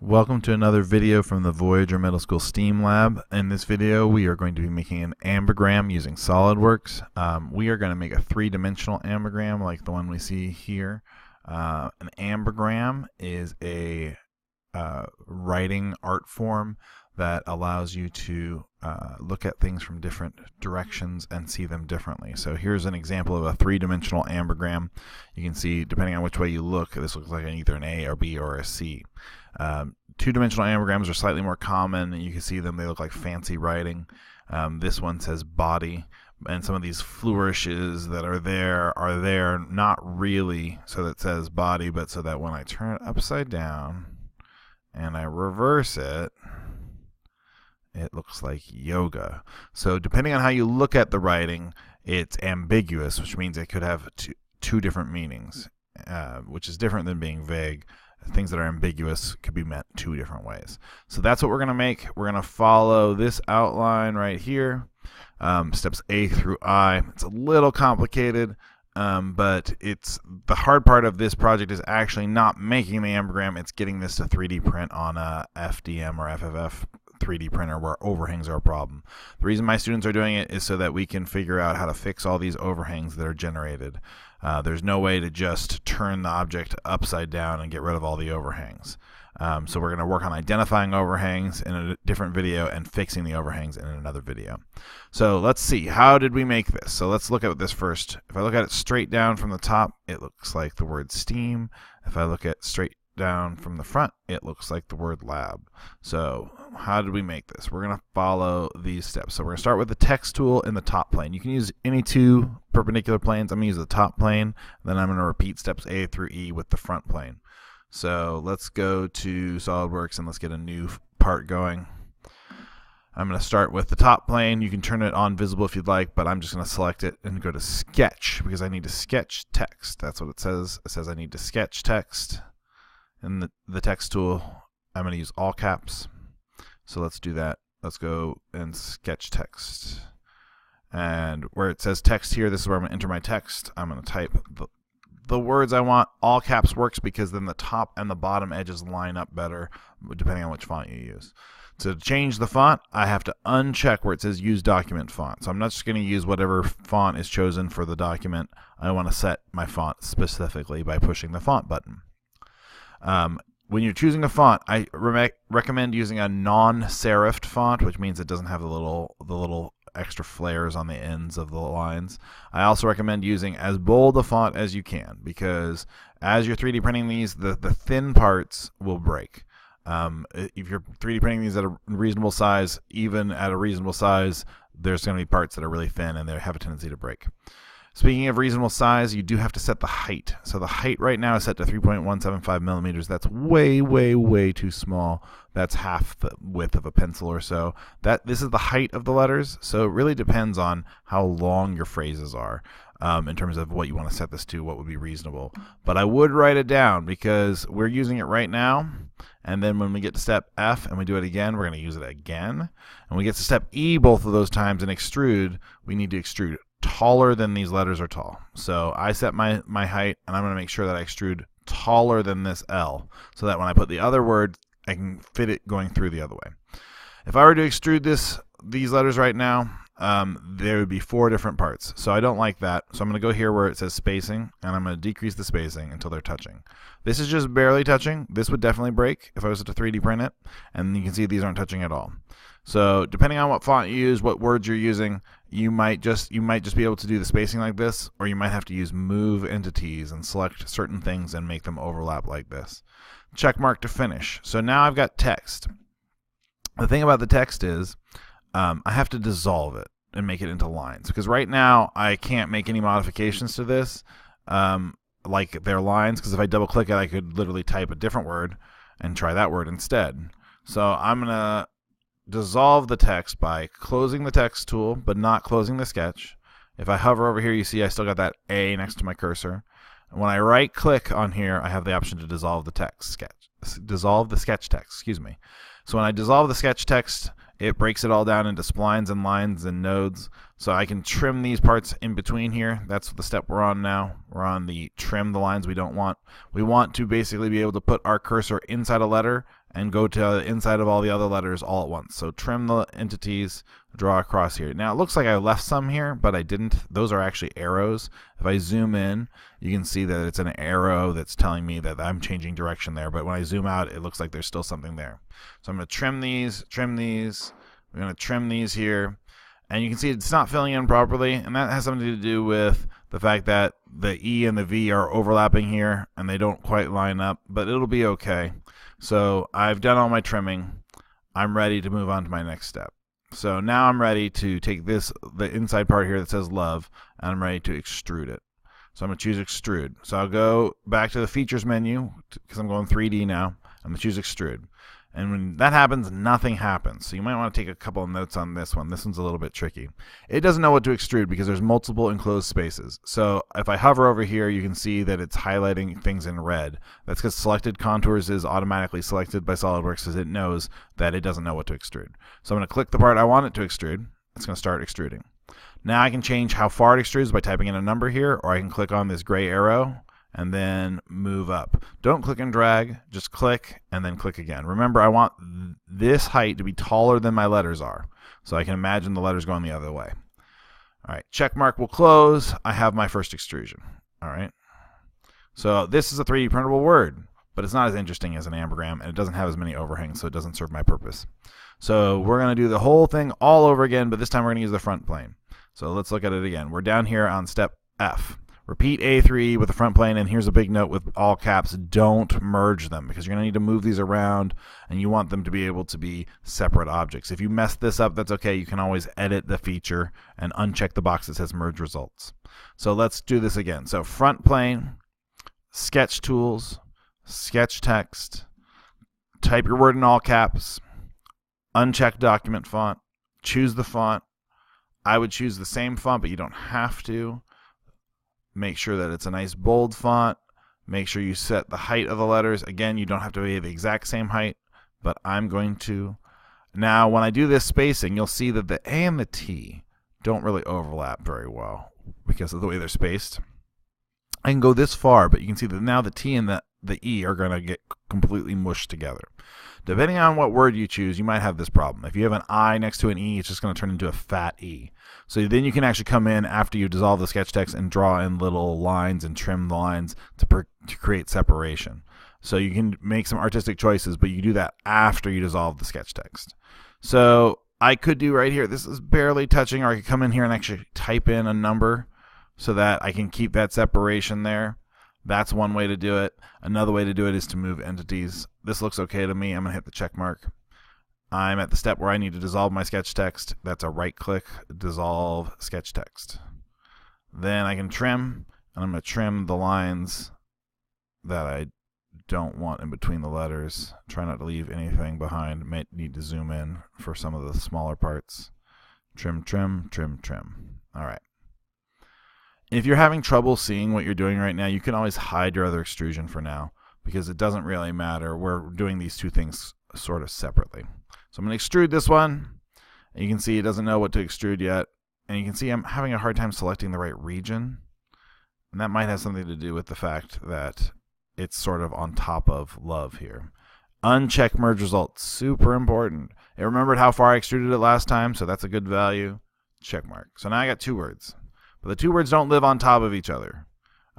Welcome to another video from the Voyager Middle School STEAM Lab. In this video we are going to be making an ambigram using SolidWorks. We are going to make a three-dimensional ambigram like the one we see here. An ambigram is a writing art form that allows you to look at things from different directions and see them differently. So here's an example of a three-dimensional ambigram. You can see, depending on which way you look, this looks like either an A or B or a C. Two-dimensional ambigrams are slightly more common. You can see them, they look like fancy writing. This one says body, and some of these flourishes that are there not really so that it says body, but so that when I turn it upside down and I reverse it, it looks like yoga. So depending on how you look at the writing, it's ambiguous, which means it could have two different meanings, which is different than being vague. Things that are ambiguous could be meant two different ways. So that's what we're going to make. We're going to follow this outline right here, steps A through I. It's a little complicated, but it's the hard part of this project is actually not making the ambigram. It's getting this to 3D print on a FDM or FFF 3D printer where overhangs are a problem. The reason my students are doing it is so that we can figure out how to fix all these overhangs that are generated. There's no way to just turn the object upside down and get rid of all the overhangs. So we're going to work on identifying overhangs in a different video and fixing the overhangs in another video. So let's see, how did we make this? So let's look at this first. If I look at it straight down from the top, it looks like the word STEAM. If I look at straight down from the front, it looks like the word lab. So how did we make this? We're going to follow these steps. So we're going to start with the text tool in the top plane. You can use any two perpendicular planes. I'm going to use the top plane, then I'm going to repeat steps A through E with the front plane. So let's go to SolidWorks and let's get a new part going. I'm going to start with the top plane. You can turn it on visible if you'd like, but I'm just going to select it and go to sketch because I need to sketch text. That's what it says. It says I need to sketch text. In the text tool, I'm going to use all caps. So let's do that. Let's go and sketch text. And where it says text here, this is where I'm going to enter my text. I'm going to type the words I want. All caps works because then the top and the bottom edges line up better depending on which font you use. To change the font, I have to uncheck where it says use document font. So I'm not just going to use whatever font is chosen for the document. I want to set my font specifically by pushing the font button. When you're choosing a font, I recommend using a non-serifed font, which means it doesn't have the little extra flares on the ends of the lines. I also recommend using as bold a font as you can because as you're 3D printing these, the thin parts will break. If you're 3D printing these at a reasonable size, even at a reasonable size, there's going to be parts that are really thin and they have a tendency to break. Speaking of reasonable size, you do have to set the height. So the height right now is set to 3.175 millimeters. That's way, way, way too small. That's half the width of a pencil or so. This is the height of the letters, so it really depends on how long your phrases are in terms of what you want to set this to, what would be reasonable. But I would write it down because we're using it right now, and then when we get to step F and we do it again, we're going to use it again. And we get to step E both of those times and extrude, we need to extrude taller than these letters are tall. So I set my height, and I'm going to make sure that I extrude taller than this L so that when I put the other word, I can fit it going through the other way. If I were to extrude these letters right now, there would be 4 different parts. So I don't like that. So I'm going to go here where it says spacing, and I'm going to decrease the spacing until they're touching. This is just barely touching. This would definitely break if I was to 3D print it, and you can see these aren't touching at all. So depending on what font you use, what words you're using, you might just be able to do the spacing like this, or you might have to use move entities and select certain things and make them overlap like this. Check mark to finish. So now I've got text. The thing about the text is I have to dissolve it and make it into lines because right now I can't make any modifications to this like their lines, because if I double click it I could literally type a different word and try that word instead. So I'm going to dissolve the text by closing the text tool but not closing the sketch. If I hover over here, you see I still got that A next to my cursor. And when I right click on here, I have the option to dissolve the sketch text, excuse me. So when I dissolve the sketch text, it breaks it all down into splines and lines and nodes. So I can trim these parts in between here. That's the step we're on now. We're on the trim the lines we don't want. We want to basically be able to put our cursor inside a letter and go to the inside of all the other letters all at once. So trim the entities, draw across here. Now it looks like I left some here, but I didn't. Those are actually arrows. If I zoom in, you can see that it's an arrow that's telling me that I'm changing direction there, but when I zoom out, it looks like there's still something there. So I'm going to trim these. We're going to trim these here. And you can see it's not filling in properly, and that has something to do with the fact that the E and the V are overlapping here, and they don't quite line up, but it'll be okay. So I've done all my trimming. I'm ready to move on to my next step. So now I'm ready to take the inside part here that says love, and I'm ready to extrude it. So I'm going to choose extrude. So I'll go back to the features menu, because I'm going 3D now. I'm going to choose extrude. And when that happens, nothing happens. So you might want to take a couple of notes on this one. This one's a little bit tricky. It doesn't know what to extrude because there's multiple enclosed spaces. So if I hover over here, you can see that it's highlighting things in red. That's because selected contours is automatically selected by SolidWorks because it knows that it doesn't know what to extrude. So I'm going to click the part I want it to extrude. It's going to start extruding. Now I can change how far it extrudes by typing in a number here, or I can click on this gray arrow and then move up. Don't click and drag, just click and then click again. Remember, I want this height to be taller than my letters are, so I can imagine the letters going the other way. All right, check mark will close. I have my first extrusion. All right, so this is a 3D printable word, but it's not as interesting as an ambigram, and it doesn't have as many overhangs, so it doesn't serve my purpose. So we're going to do the whole thing all over again, but this time we're going to use the front plane. So let's look at it again. We're down here on step F. Repeat A3 with the front plane, and here's a big note with all caps: don't merge them, because you're going to need to move these around, and you want them to be able to be separate objects. If you mess this up, that's okay. You can always edit the feature and uncheck the box that says merge results. So let's do this again. So front plane, sketch tools, sketch text, type your word in all caps, uncheck document font, choose the font. I would choose the same font, but you don't have to. Make sure that it's a nice bold font. Make sure you set the height of the letters. Again, you don't have to be the exact same height, but I'm going to. Now, when I do this spacing, you'll see that the A and the T don't really overlap very well because of the way they're spaced. I can go this far, but you can see that now the T and the E are going to get completely mushed together. Depending on what word you choose, you might have this problem. If you have an I next to an E, it's just going to turn into a fat E. So then you can actually come in after you dissolve the sketch text and draw in little lines and trim the lines to create separation. So you can make some artistic choices, but you do that after you dissolve the sketch text. So I could do right here, this is barely touching, or I could come in here and actually type in a number so that I can keep that separation there. That's one way to do it. Another way to do it is to move entities. This looks okay to me. I'm going to hit the check mark. I'm at the step where I need to dissolve my sketch text. That's a right click, dissolve sketch text. Then I can trim, and I'm going to trim the lines that I don't want in between the letters. Try not to leave anything behind. Might need to zoom in for some of the smaller parts. Trim, trim, trim, trim. All right. If you're having trouble seeing what you're doing right now, you can always hide your other extrusion for now, because it doesn't really matter. We're doing these two things sort of separately. So I'm going to extrude this one, and you can see it doesn't know what to extrude yet. And you can see I'm having a hard time selecting the right region. And that might have something to do with the fact that it's sort of on top of love here. Uncheck merge results, super important. It remembered how far I extruded it last time, so that's a good value. Check mark. So now I got two words. But the two words don't live on top of each other.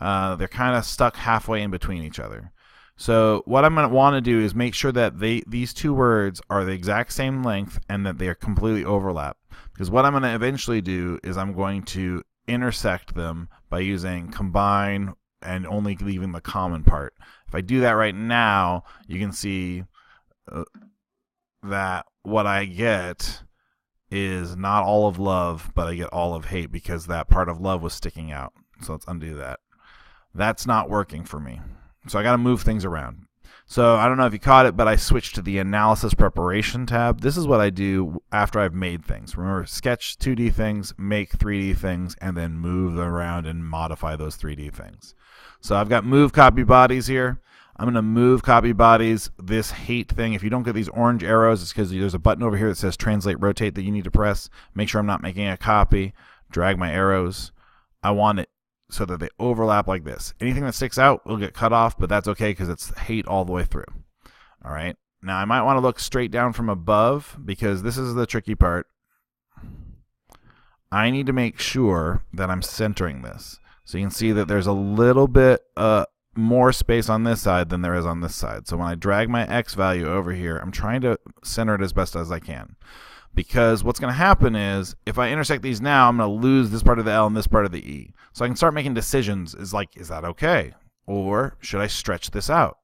They're kind of stuck halfway in between each other. So what I'm going to want to do is make sure that these two words are the exact same length and that they are completely overlap. Because what I'm going to eventually do is I'm going to intersect them by using combine and only leaving the common part. If I do that right now, you can see that what I get is not all of love, but I get all of hate because that part of love was sticking out. So let's undo that. That's not working for me. So I got to move things around. So I don't know if you caught it, but I switched to the Analysis Preparation tab. This is what I do after I've made things. Remember, sketch 2D things, make 3D things, and then move them around and modify those 3D things. So I've got move copy bodies here. I'm going to move copy bodies, this hate thing. If you don't get these orange arrows, it's because there's a button over here that says translate rotate that you need to press. Make sure I'm not making a copy. Drag my arrows. I want it so that they overlap like this. Anything that sticks out will get cut off, but that's okay because it's hate all the way through. All right. Now I might want to look straight down from above because this is the tricky part. I need to make sure that I'm centering this. So you can see that there's a little bit more space on this side than there is on this side. So when I drag my X value over here, I'm trying to center it as best as I can. Because what's going to happen is, if I intersect these now, I'm going to lose this part of the L and this part of the E. So I can start making decisions. Is that okay? Or should I stretch this out?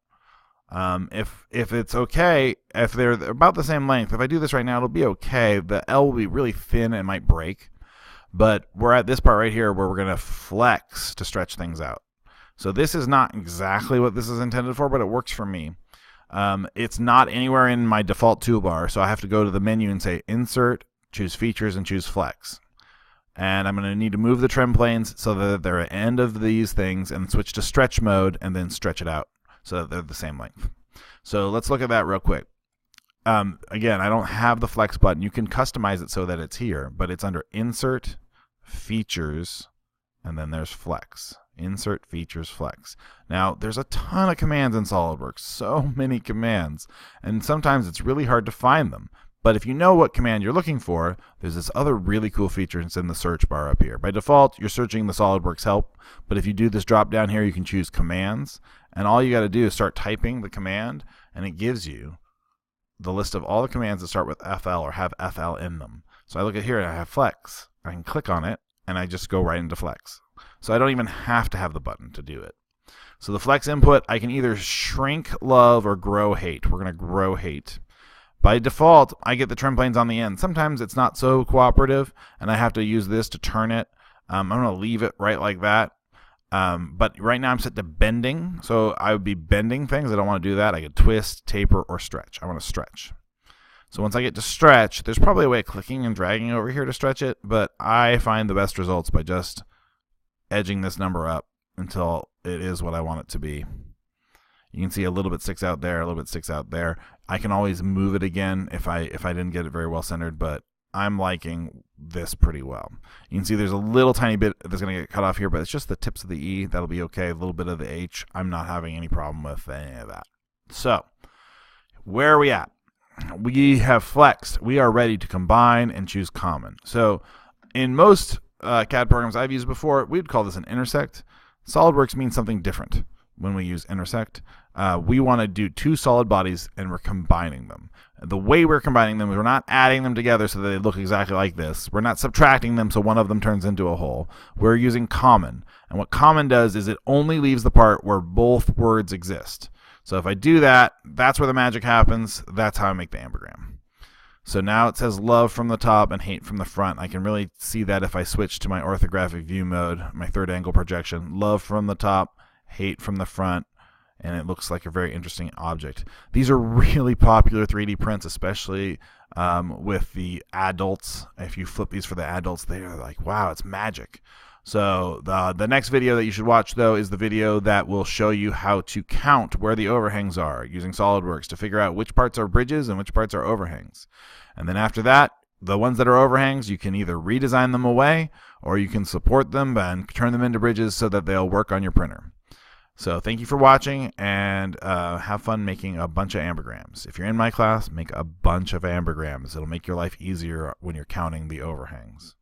If it's okay, if they're about the same length, if I do this right now, it'll be okay. The L will be really thin and might break. But we're at this part right here where we're going to flex to stretch things out. So this is not exactly what this is intended for, but it works for me. It's not anywhere in my default toolbar, so I have to go to the menu and say Insert, choose Features, and choose Flex. And I'm going to need to move the trim planes so that they're at the end of these things and switch to Stretch mode and then stretch it out so that they're the same length. So let's look at that real quick. Again, I don't have the Flex button. You can customize it so that it's here, but it's under Insert, Features, and then there's Flex. Insert, Features, Flex. Now, there's a ton of commands in SolidWorks, so many commands, and sometimes it's really hard to find them. But if you know what command you're looking for, there's this other really cool feature that's in the search bar up here. By default, you're searching the SolidWorks help, but if you do this drop down here, you can choose commands, and all you got to do is start typing the command, and it gives you the list of all the commands that start with FL or have FL in them. So I look at here and I have Flex. I can click on it, and I just go right into Flex. So I don't even have to have the button to do it. So the Flex input, I can either shrink love or grow hate. We're going to grow hate. By default, I get the trim planes on the end. Sometimes it's not so cooperative, and I have to use this to turn it. I'm going to leave it right like that. But right now I'm set to bending, so I would be bending things. I don't want to do that. I could twist, taper, or stretch. I want to stretch. So once I get to stretch, there's probably a way of clicking and dragging over here to stretch it, but I find the best results by just edging this number up until it is what I want it to be. You can see a little bit sticks out there, a little bit sticks out there. I can always move it again if I didn't get it very well centered, but I'm liking this pretty well. You can see there's a little tiny bit that's going to get cut off here, but it's just the tips of the E. That'll be okay. A little bit of the H. I'm not having any problem with any of that. So where are we at? We have flexed. We are ready to combine and choose common. So in most CAD programs I've used before, we'd call this an intersect. SolidWorks means something different when we use intersect. We want to do two solid bodies and we're combining them. The way we're combining them is we're not adding them together so that they look exactly like this. We're not subtracting them so one of them turns into a whole. We're using common. And what common does is it only leaves the part where both words exist. So if I do that, that's where the magic happens. That's how I make the ambigram. So now it says love from the top and hate from the front. I can really see that if I switch to my orthographic view mode, my third angle projection. Love from the top, hate from the front, and it looks like a very interesting object. These are really popular 3D prints, especially with the adults. If you flip these for the adults, they're like, wow, it's magic. So the next video that you should watch, though, is the video that will show you how to count where the overhangs are using SolidWorks to figure out which parts are bridges and which parts are overhangs. And then after that, the ones that are overhangs, you can either redesign them away or you can support them and turn them into bridges so that they'll work on your printer. So thank you for watching, and have fun making a bunch of ambigrams. If you're in my class, make a bunch of ambigrams. It'll make your life easier when you're counting the overhangs.